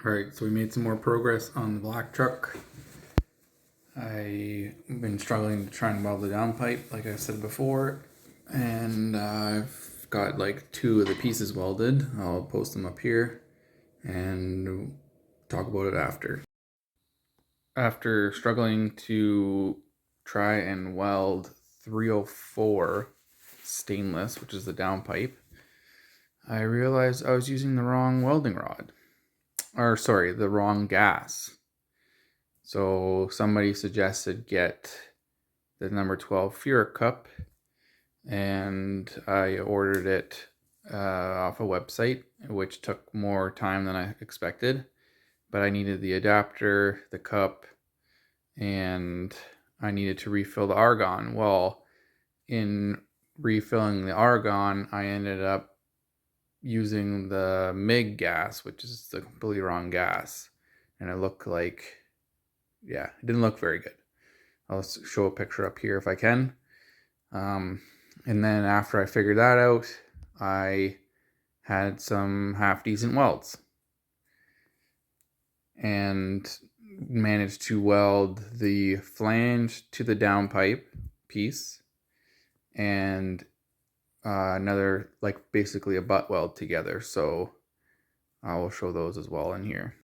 Alright, so we made some more progress on the black truck. I've been struggling to try and weld the downpipe, like I said before, and I've got like 2 of the pieces welded. I'll post them up here and talk about it after. After struggling to try and weld 304 stainless, which is the downpipe, I realized I was using the wrong welding rod. Or sorry, the wrong gas. So somebody suggested get the number 12 Fuhrer cup, and I ordered it off a website, which took more time than I expected. But I needed the adapter, the cup, and I needed to refill the argon. Well, in refilling the argon, I ended up using the MIG gas, which is the completely wrong gas. And it looked like, yeah, it didn't look very good. I'll show a picture up here if I can. And then after I figured that out, I had some half decent welds and managed to weld the flange to the downpipe piece and another, like basically a butt weld together. So I will show those as well in here.